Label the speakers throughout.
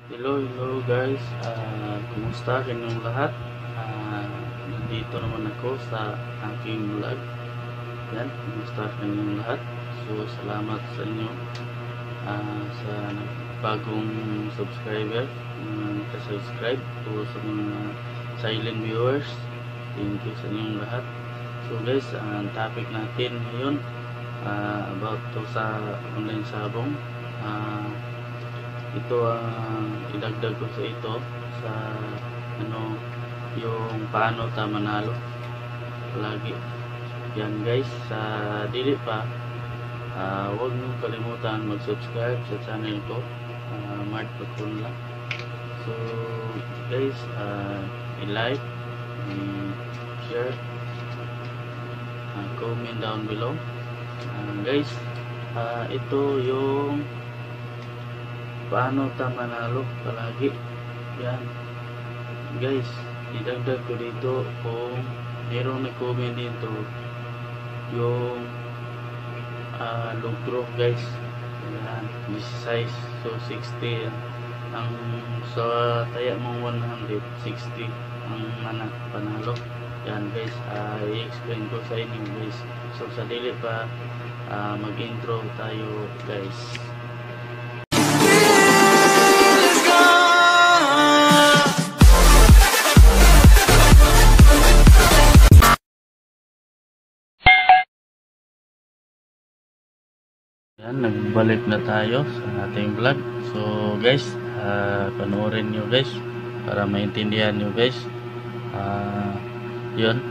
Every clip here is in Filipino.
Speaker 1: Hello guys, kumusta kayong lahat? Nandito naman ako sa aking vlog. Yan, kumusta kayong lahat? So, salamat sa inyo sa bagong subscriber, subscribe o sa mga silent viewers. Thank you sa inyong lahat. So guys, ang topic natin ngayon about to sa online sabong. Ito idagdag ko sa ito sa yung paano ta manalo lagi. Yan guys, sa dili pa huwag niyo kalimutan mag-subscribe sa channel ko, Mark Patunla. So guys, i-like, share, comment down below. Guys, ito yung paano ta manalo palagi. Yan guys, idagdag ko dito kung mayroong nag-comment dito yung lugro guys. Yan, this size, so 60 ang sa taya mong 160 ang panalo. Yan guys, i-explain ko sa inyo guys. So sa dili pa mag-intro tayo guys. Yan, nagbalik na tayo sa ating vlog. So guys, panoorin nyo guys para maintindihan nyo guys. Yun,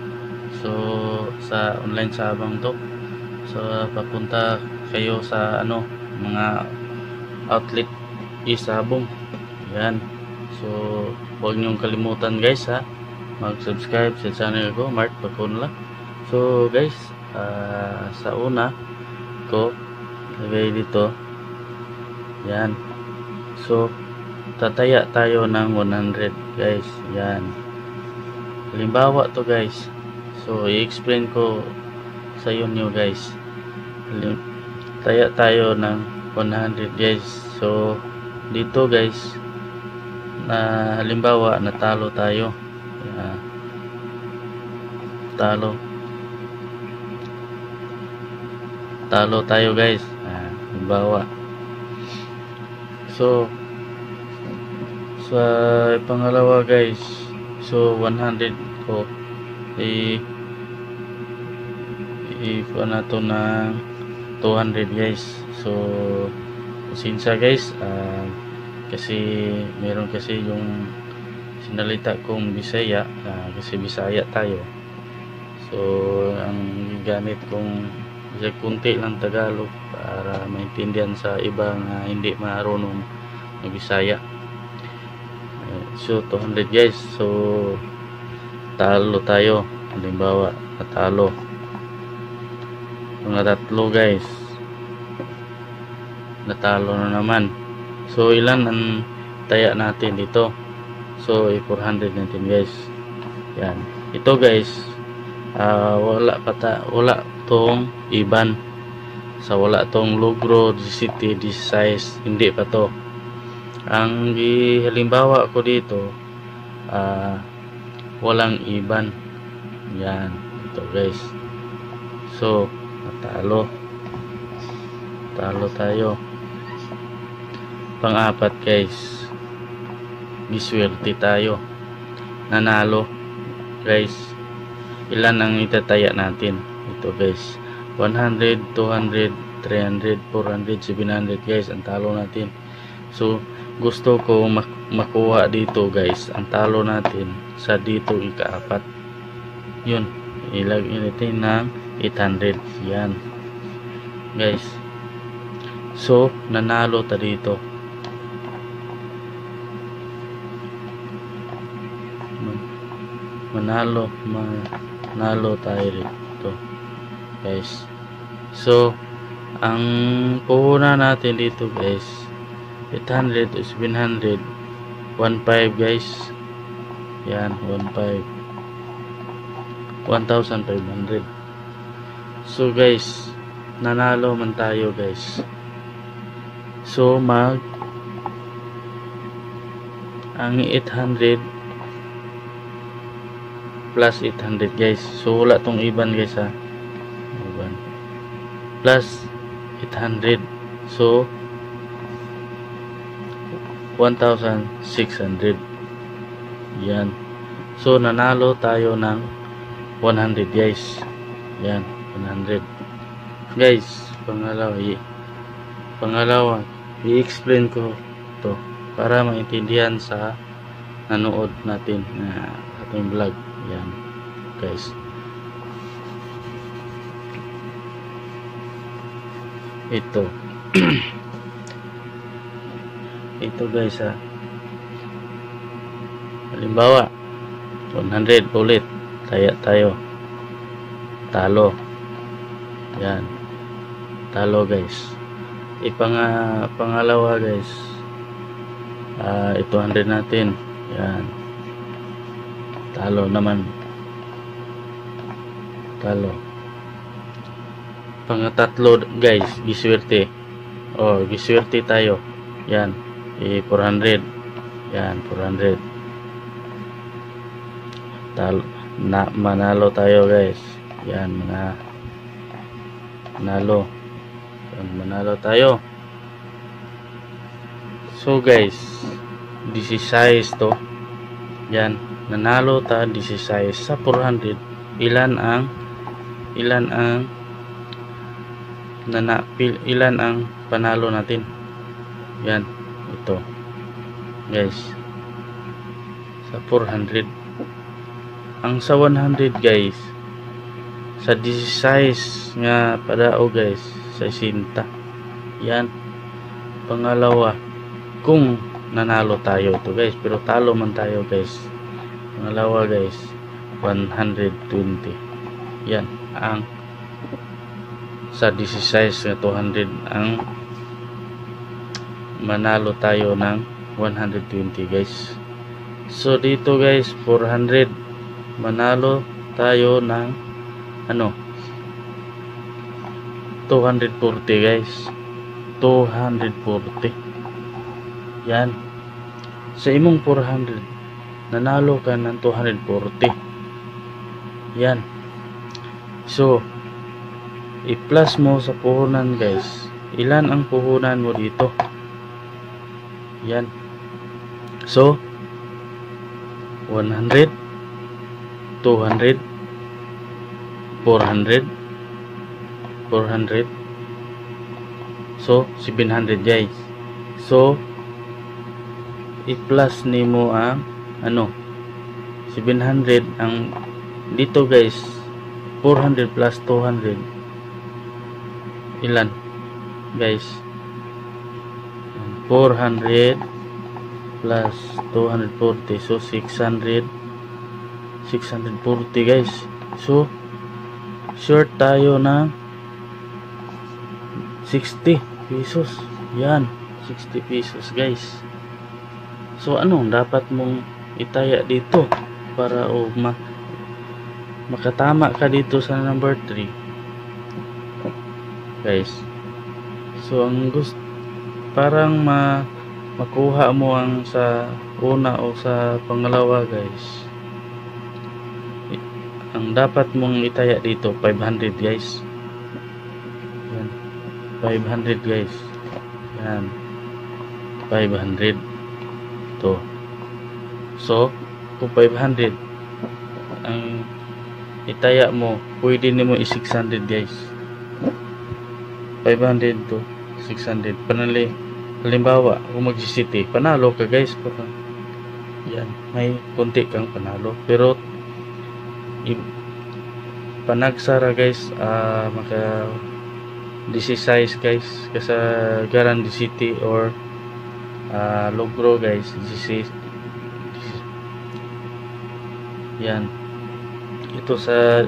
Speaker 1: so sa online sabang to, so papunta kayo sa mga outlet isabong. Yan, so huwag nyong kalimutan guys mag-subscribe sa channel ko, Mark Patunla. So guys, sa una ko lagay dito. Yan, so tataya tayo ng 100 guys. Yan, halimbawa to guys, so i-explain ko sa inyo guys. Taya tayo ng 100 guys. So dito guys, na halimbawa natalo tayo. Yan, talo tayo guys, halimbawa. So sa pangalawa guys, so 100 ko na to ng 200 guys. So sinsa guys, kasi meron kasi yung sinalita kong Bisaya, kasi Bisaya tayo. So ang gamit kong kunti lang Tagalog para maintindihan sa ibang hindi marunong na Bisaya. So 200 guys, so talo tayo, halimbawa natalo mga tatlo guys, natalo na naman. So ilan ang taya natin dito? So 400 natin guys. Yan, ito guys, wala tong iban, sa wala tong lugro, city, this size, hindi pa to. Ang halimbawa ko dito, walang iban. Yan, ito guys. So talo tayo. Pang-apat guys, giswerte tayo, nanalo guys. Ilan ang itataya natin? Ito guys, 100, 200, 300, 400, 700 guys ang talo natin. So gusto ko makuha dito guys, ang talo natin sa dito ikaapat. Yun, ilagay natin ng 800. Yan guys, so nanalo ta dito. Manalo tayo dito guys. So ang puhunan natin dito guys, 800 to 700, 15 guys. Yan, 15, 1,500. So guys, nanalo man tayo guys. So ang 800 plus 800 guys. So wala tong iban guys ha. Iban. Plus 800. So 1,600. Yan. So nanalo tayo ng 100 guys. Yan, 100. Guys, pangalawa, i-explain ko to para maintindihan sa nanood natin na ating vlog. Yan, guys. Ito. Ito guys ha. Halimbawa, 100 ulit. Tayo. Talo. Yan. Talo guys. Pangalawa guys. Ito 100 natin. Yan. Talo naman. Talo. Pangatatlo guys, giswerte. Giswerte tayo. Yan. 400. Yan, 400. Manalo tayo guys. Yan, manalo. Yan, manalo tayo. So guys, 16 to. Yan, nanalo ta 16 sa 400. Ilan ang panalo natin? Yan, ito. Guys, sa 400. Ang sa 100 guys, sa 16 nga padao guys, sa 60. Yan. Pangalawa, kung nanalo tayo ito guys, pero talo man tayo guys. Pangalawa guys, 120. Yan ang sa 16 nga 200 ang manalo tayo ng 120 guys. So dito guys, 400 manalo tayo ng 240 guys. 240. Yan. Sa imong 400 nanalo ka ng 240. Yan. So i-plus mo sa puhunan guys. Ilan ang puhunan mo dito? Yan. So 100, 200, 400, 400. So 700 guys. So i-plus nimo ang 700 ang dito guys. 400 plus 200 ilan guys? 400 plus 240, so 640 guys. So short tayo ng 60 pesos. Yan, 60 pesos guys. So anong dapat mong itaya dito para makatama ka dito sa number 3 guys? So ang gusto parang makuha mo ang sa una o sa pangalawa guys, ang dapat mong itaya dito 500 guys. Yan, 500 guys. Yan, 500 to. So kung 500 ang itaya mo, pwede nimo i-600 guys. 500 to 600. Panali, halimbawa kung mag-city, panalo ka guys. Yan, may konti kang panalo, pero panagsara guys, maka 16 guys kasagaran di city or logro guys, 16. Yan, ito sa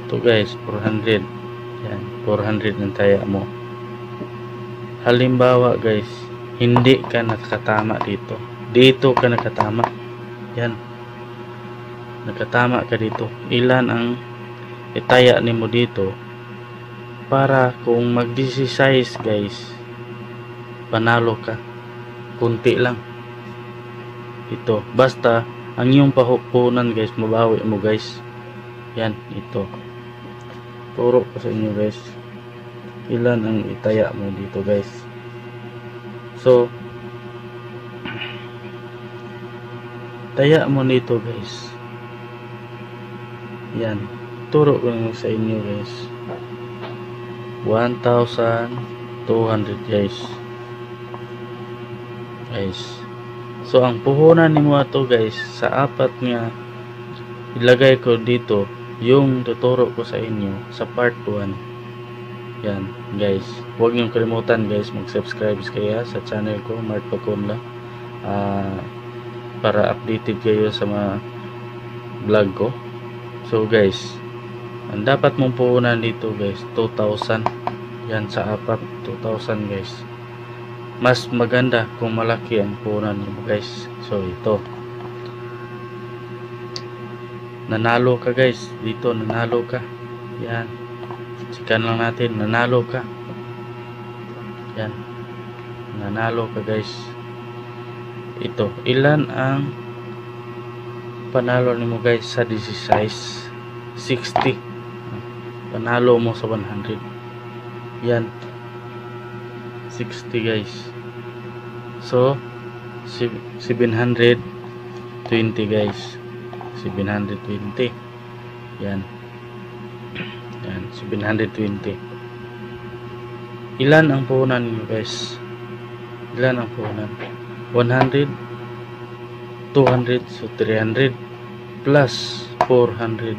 Speaker 1: ito guys, 400. Yan, 400 ng taya mo. Halimbawa guys, hindi ka nakatama dito. Dito ka nakatama. Yan, nakatama ka dito. Ilan ang itaya nimo dito para kung mag-16 guys, panalo ka. Kunti lang. Ito, basta ang iyong pahupunan guys, mabawi mo guys. Yan, ito. Turo ko sa inyo guys. Ilan ang itaya mo dito guys. So, taya mo nito guys. Yan. Turo ko lang sa inyo guys. 1,200 guys. So ang puhunan nimo ato guys sa apat nga ilagay ko dito yung tuturo ko sa inyo sa part 1. Yan guys, huwag niyong kalimutan guys mag-subscribe kaya sa channel ko Mark Paconla para updated kayo sa mga vlog ko. So guys, ang dapat mong puhunan dito guys 2,000. Yan sa apat 2,000 guys. Mas maganda kung malaki ang puhunan mo guys. So ito, nanalo ka guys dito, nanalo ka. Yan, sikan lang natin, nanalo ka. Yan, nanalo ka guys. Ito, ilan ang panalo nimo guys sa 16 60. Panalo mo sa 100. Yan, 60 guys. So 720 guys. 720. Yan. Yan, 720. Ilan ang puhunan niyo guys? Ilan ang puhunan? 100, 200, so 300 plus 400,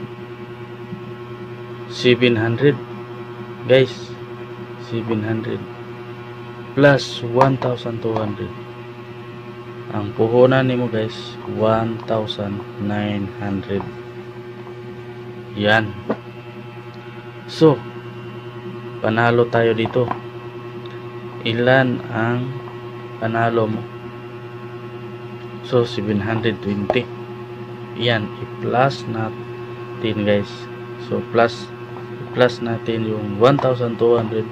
Speaker 1: 700 guys. 700 plus 1,200. Ang puhunan nimo guys 1,900. Yan. So panalo tayo dito. Ilan ang panalo mo? So 720. Yan, i-plus natin guys. So plus natin yung 1,200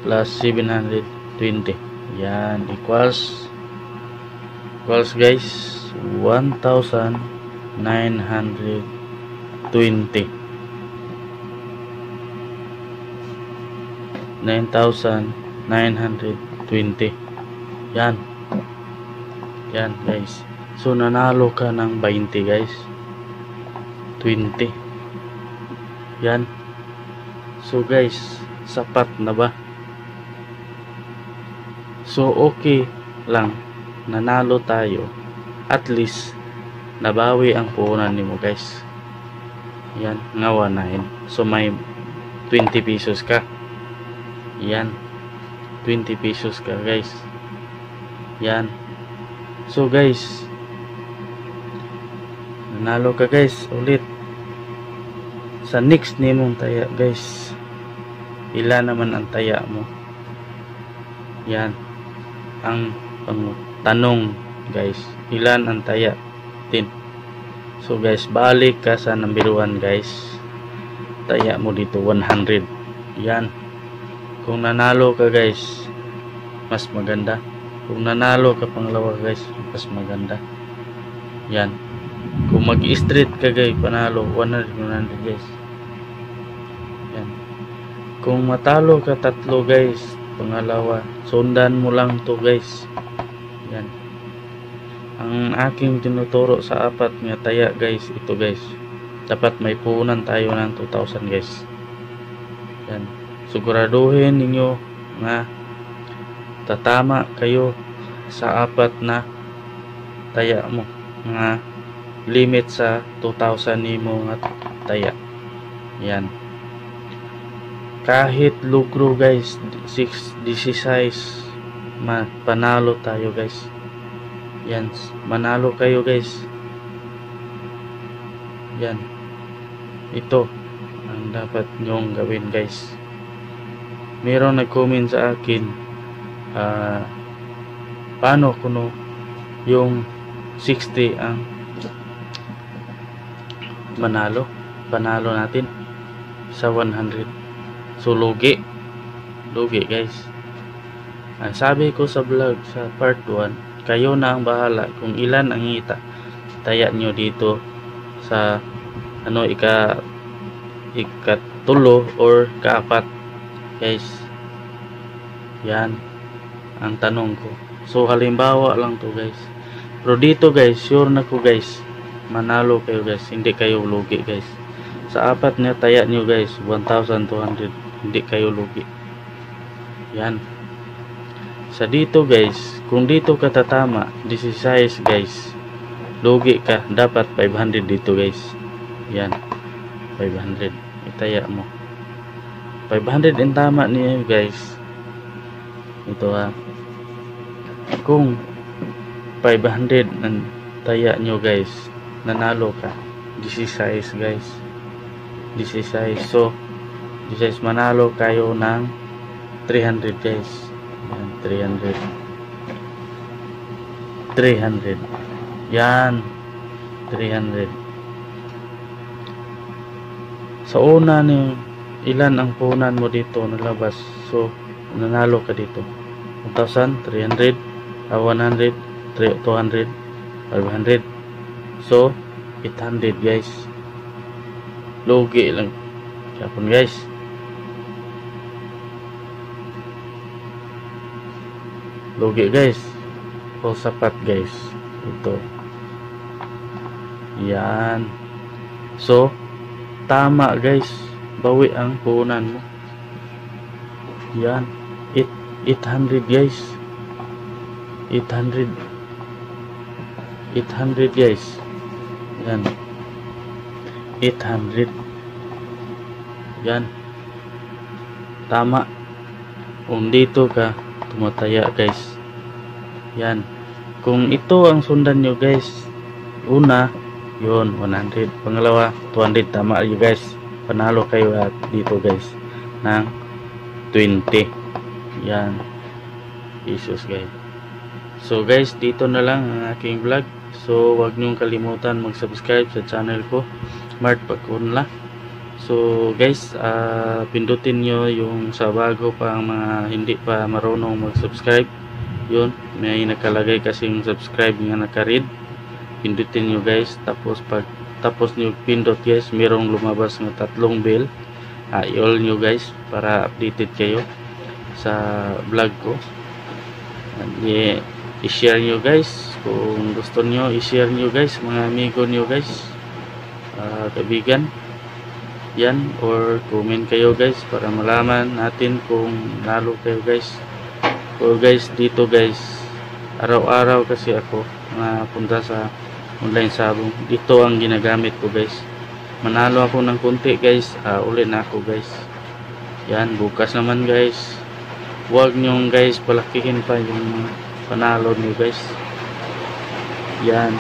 Speaker 1: plus 720. Yan, equals guys 1,920. 9,920. Yan. Yan guys. So nanalo ka ng 20 guys. 20. Yan. So guys, sapat na ba? So okay lang, nanalo tayo. At least nabawi ang puhunan nimo guys. Yan, nga 19. So may 20 pesos ka. Yan, 20 pesos ka guys. Yan. So guys, nanalo ka guys ulit. Sa next nimong taya guys, ilan naman ang taya mo? Yan ang tanong guys, ilan ang taya din? So guys, balik ka sa number 1 guys. Taya mo dito 100. Yan. Kung nanalo ka guys, mas maganda. Kung nanalo ka pangalawa guys, mas maganda. Yan. Kung mag-straight ka guys, panalo 100 guys. Yan. Kung matalo ka tatlo guys, pangalawa, sundan mo lang to guys. Yan. Ang aking tinuturo sa apat nga taya guys, ito guys. Dapat may puhunan tayo ng 2,000 guys. Yan. Siguraduhin ninyo nga tatama kayo sa apat na taya mo, nga limit sa 2,000 nimo nga taya. Yan. Kahit lugro guys 16 panalo tayo guys. Yan, manalo kayo guys. Yan, ito ang dapat nyong gawin guys. Meron nag-comment sa akin, paano kuno yung 60 ang panalo natin sa 100. So lugi guys. Ang sabi ko sa vlog sa part 1, kayo na ang bahala kung ilan ang taya nyo dito sa ikatulo or kaapat, guys. Yan ang tanong ko. So halimbawa lang to, guys. Pero dito, guys, sure na ko, guys, manalo kayo, guys. Hindi kayo lugi, guys. Sa apat na taya nyo, guys, 1,200, hindi kayo lugi. Yan. Sa dito, guys, kung dito ka tatama 16, guys, lugi ka. Dapat 500 dito, guys. Yan, 500 itaya mo. 500 ang tama niya, guys. Ito kung 500 ang taya nyo, guys, nanalo ka 16, guys. 16. So 16, manalo kayo ng 300, guys. Yan, 300. Yan, 300. Sa una ni ilan ang punan mo dito nalabas, so nanalo ka dito 1,000, 300, 100, 200, 500. So 800, guys. Lugi lang kapon, guys. Lugi, guys. O sapat, guys. Ito. Yan. So tama, guys. Bawi ang punan mo. Yan. 800, guys. 800, guys. Yan. 800. Yan. Tama. Kung dito ka tumataya, guys. Yan. Kung ito ang sundan nyo, guys, una yun 100, pangalawa 200, tama yun, guys. Panalo kayo at dito, guys, ng 20. Yan, Jesus, guys. So guys, dito na lang ang aking vlog. So wag nyong kalimutan mag-subscribe sa channel ko, Mart Pagkunla. So guys, pindutin nyo yung sa bago pa ang mga hindi pa marunong mag-subscribe. Yun, may nakalagay kasing subscribe nga naka-read. Pindutin nyo, guys. Tapos nyo pindot, guys, merong lumabas ng 3 bell. I-all nyo, guys, para updated kayo sa vlog ko. I-share nyo, guys, kung gusto nyo. I-share nyo, guys, mga amigo nyo, guys, kaibigan. Yan, or comment kayo, guys, para malaman natin kung nalo kayo, guys. Or guys, dito, guys, araw-araw kasi ako punta sa online sabong. Dito ang ginagamit ko, guys. Manalo ako ng konti, guys, uli na ako, guys. Yan, bukas naman, guys. Huwag nyong, guys, palakihin pa yung panalo niyo, guys. Yan,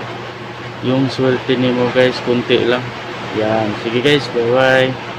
Speaker 1: yung swerte niyo, guys, konti lang. Yan, sige, guys, bye bye.